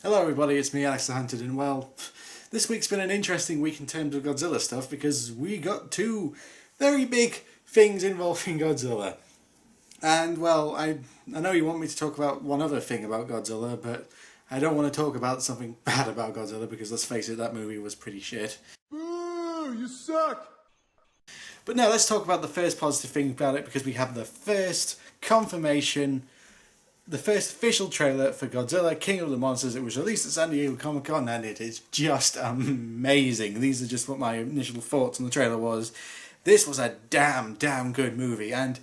Hello everybody, it's me Alex the Hunted, and well, this week's been an interesting week in terms of Godzilla stuff because we got two very big things involving Godzilla. And well, I know you want me to talk about one other thing about Godzilla, but I don't want to talk about something bad about Godzilla because let's face it, that movie was pretty shit. Boo! You suck! But no, let's talk about the first positive thing about it because we have the first confirmation, the first official trailer for Godzilla King of the Monsters. It was released at San Diego Comic Con and it is just amazing. These are just what my initial thoughts on the trailer was. This was a damn good movie, and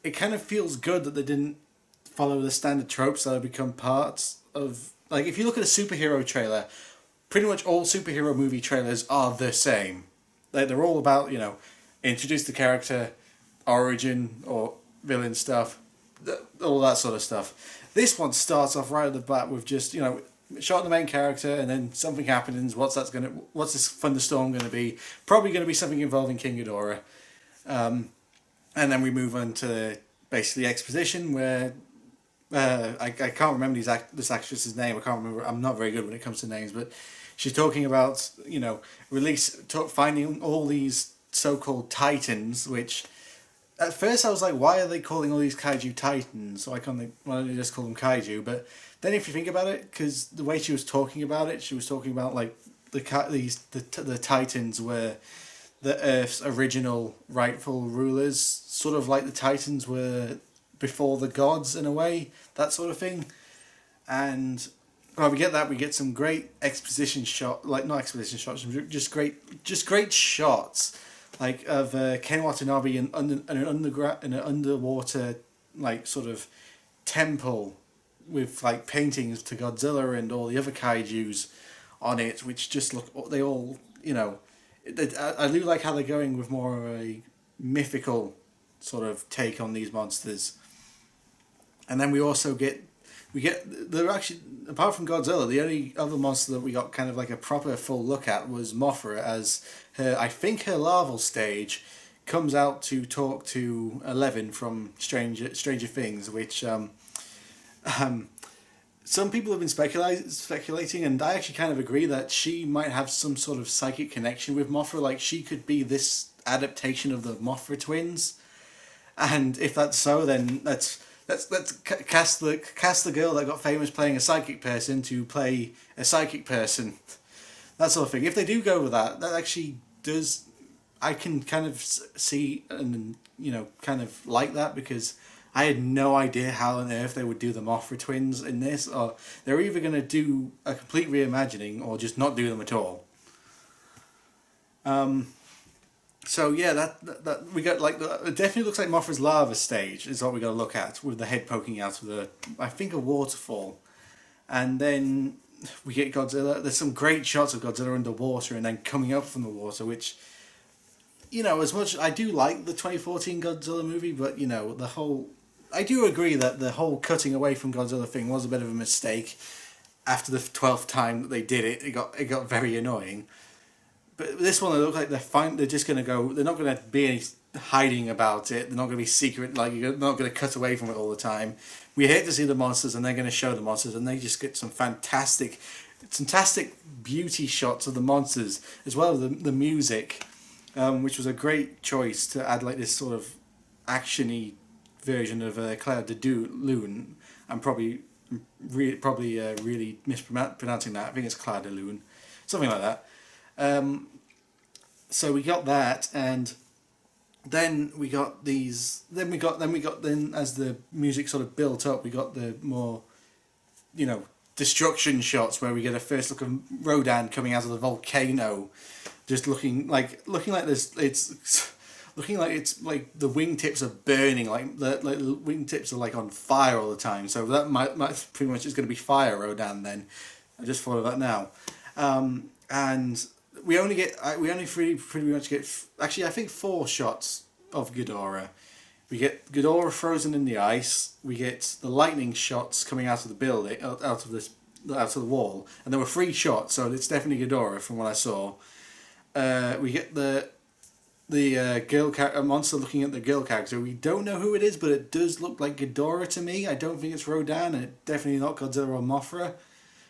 it kind of feels good that they didn't follow the standard tropes that have become parts of, like, if you look at a superhero trailer, pretty much all superhero movie trailers are the same. Like, they're all about, introduce the character, origin or villain stuff, all that sort of stuff. This one starts off right at the bat with just, shot the main character and then something happens. What's this thunderstorm gonna be? Probably gonna be something involving King Ghidorah. And then we move on to basically exposition where I can't remember this actress's name. I can't remember. I'm not very good when it comes to names, but she's talking about finding all these so-called titans, which at first I was like, why are they calling all these kaiju titans? Why don't they just call them kaiju? But then if you think about it, because the way she was talking about it, she was talking about like the titans were the Earth's original rightful rulers, sort of like the titans were before the gods in a way, that sort of thing. And well, we get that. We get some great exposition shot, like not exposition shots, just great shots, like of Ken Watanabe in an underwater like sort of temple with like paintings to Godzilla and all the other kaiju's on it, which just look, they all, I do like how they're going with more of a mythical sort of take on these monsters. And then we also they're actually, apart from Godzilla, the only other monster that we got kind of like a proper full look at was Mothra, as her larval stage comes out to talk to Eleven from Stranger Things, which some people have been speculating, and I actually kind of agree that she might have some sort of psychic connection with Mothra. Like, she could be this adaptation of the Mothra twins, and if that's so, then let's cast the girl that got famous playing a psychic person to play a psychic person, that sort of thing. If they do go with that, that actually does. I can kind of see and kind of like that, because I had no idea how on earth they would do the Mothra twins in this, or they're either going to do a complete reimagining or just not do them at all. So yeah, that we got, like, it definitely looks like Mothra's lava stage is what we got to look at, with the head poking out of I think a waterfall, and then we get Godzilla. There's some great shots of Godzilla underwater and then coming up from the water, which, as much I do like the 2014 Godzilla movie, but I do agree that the whole cutting away from Godzilla thing was a bit of a mistake. After the 12th time that they did it, it got very annoying. But this one, they look like they're fine. They're just going to go. They're not going to be any hiding about it. They're not going to be secret. Like, you're not going to cut away from it all the time. We hate to see the monsters, and they're going to show the monsters, and they just get some fantastic beauty shots of the monsters, as well as the music, which was a great choice to add like this sort of actiony version of Claire de Lune. I'm probably really mispronouncing that. I think it's Claire de Lune, something like that. So we got that, and then we got these. Then as the music sort of built up, we got the more, destruction shots, where we get a first look of Rodan coming out of the volcano, just looking like this. It's looking like it's like the wingtips are burning, like the wingtips are like on fire all the time. So that might pretty much is going to be fire Rodan. Then I just thought of that now, and we only pretty much get, actually I think 4 shots of Ghidorah. We get Ghidorah frozen in the ice. We get the lightning shots coming out of the building, out of the wall, and there were 3 shots, so it's definitely Ghidorah from what I saw. We get the girl monster looking at the girl character. We don't know who it is, but it does look like Ghidorah to me. I don't think it's Rodan, and it's definitely not Godzilla or Mothra.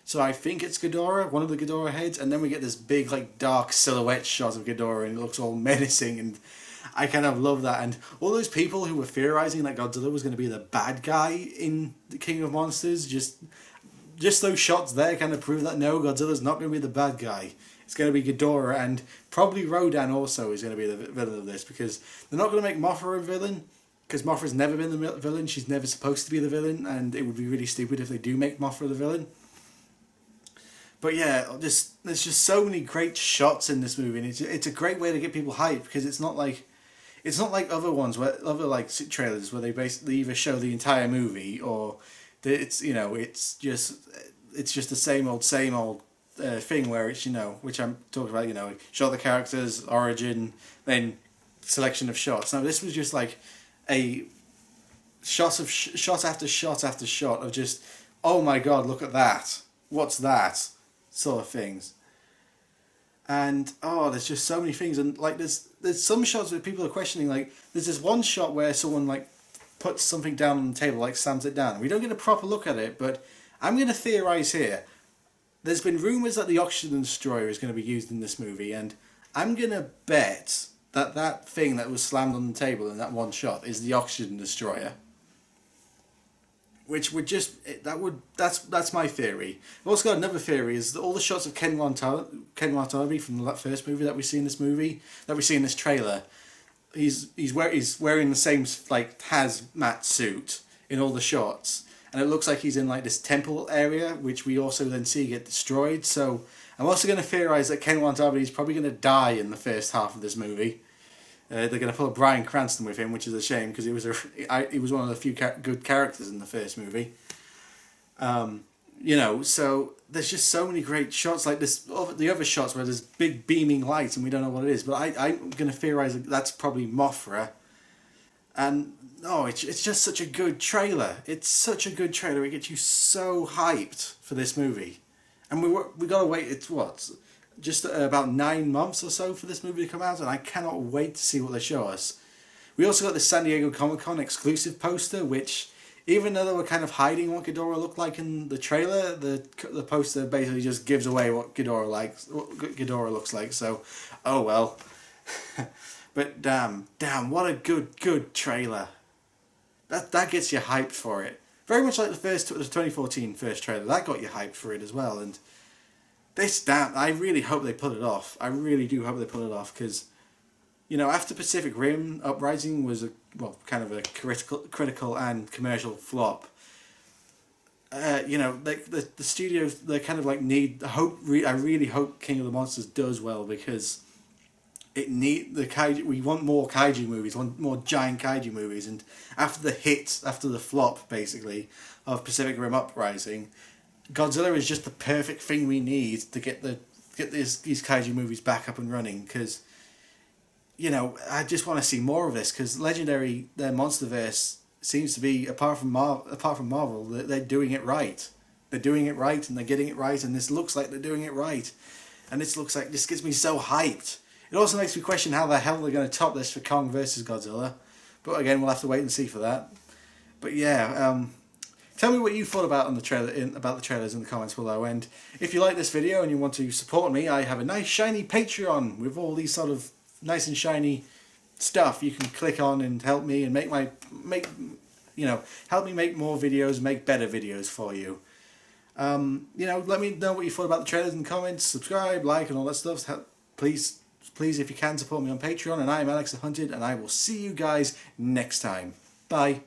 So I think it's Ghidorah, one of the Ghidorah heads, and then we get this big, like, dark silhouette shot of Ghidorah, and it looks all menacing, and I kind of love that. And all those people who were theorizing that Godzilla was going to be the bad guy in the King of Monsters, just those shots there kind of prove that no, Godzilla's not going to be the bad guy. It's going to be Ghidorah, and probably Rodan also is going to be the villain of this, because they're not going to make Mothra a villain, because Mothra's never been the villain. She's never supposed to be the villain, and it would be really stupid if they do make Mothra the villain. But yeah, there's just so many great shots in this movie, and it's a great way to get people hyped, because it's not like other ones where other like trailers where they basically either show the entire movie or it's just the same old thing where it's, which I'm talking about, show the characters, origin, then selection of shots. Now this was just like a shot after shot after shot of just, oh my god, look at that, what's that, sort of things. And there's just so many things, and like there's some shots where people are questioning, like there's this one shot where someone like puts something down on the table, like slams it down. We don't get a proper look at it, but I'm going to theorize here. There's been rumors that the Oxygen Destroyer is going to be used in this movie, and I'm going to bet that thing that was slammed on the table in that one shot is the Oxygen Destroyer. Which would that's my theory. I've also got another theory, is that all the shots of Ken Watanabe from the first movie that we see in this trailer, he's wearing the same like hazmat suit in all the shots, and it looks like he's in like this temple area, which we also then see get destroyed. So I'm also going to theorize that Ken Watanabe is probably going to die in the first half of this movie. They're going to pull a Bryan Cranston with him, which is a shame, because he was one of the few good characters in the first movie. So there's just so many great shots like this. The other shots where there's big beaming lights and we don't know what it is, but I'm going to theorize that that's probably Mothra. And it's just such a good trailer. It's such a good trailer. It gets you so hyped for this movie, and we got to wait. It's what? Just about 9 months or so for this movie to come out, and I cannot wait to see what they show us. We also got the San Diego Comic-Con exclusive poster, which, even though they were kind of hiding what Ghidorah looked like in the trailer, the poster basically just gives away what Ghidorah looks like. So, oh well. But damn, what a good trailer. That gets you hyped for it. Very much like the 2014 first trailer, that got you hyped for it as well. And I really hope they pull it off. I really do hope they pull it off, because, after Pacific Rim, Uprising was kind of a critical and commercial flop. The studios, they kind of like I really hope King of the Monsters does well, because we want more kaiju movies, want more giant kaiju movies, and after the flop basically of Pacific Rim Uprising, Godzilla is just the perfect thing we need to get these kaiju movies back up and running, because I just want to see more of this, because Legendary, their MonsterVerse seems to be, apart from Marvel, they're doing it right. They're doing it right, and they're getting it right, and this looks like they're doing it right, and this gets me so hyped. It also makes me question how the hell they're going to top this for Kong versus Godzilla, but again, we'll have to wait and see for that. But yeah. Tell me what you thought about the trailers in the comments below, and if you like this video and you want to support me, I have a nice shiny Patreon with all these sort of nice and shiny stuff you can click on and help me and help me make more videos, make better videos for you. Let me know what you thought about the trailers in the comments, subscribe, like, and all that stuff. Please, if you can, support me on Patreon, and I am Alex the Hunted, and I will see you guys next time. Bye.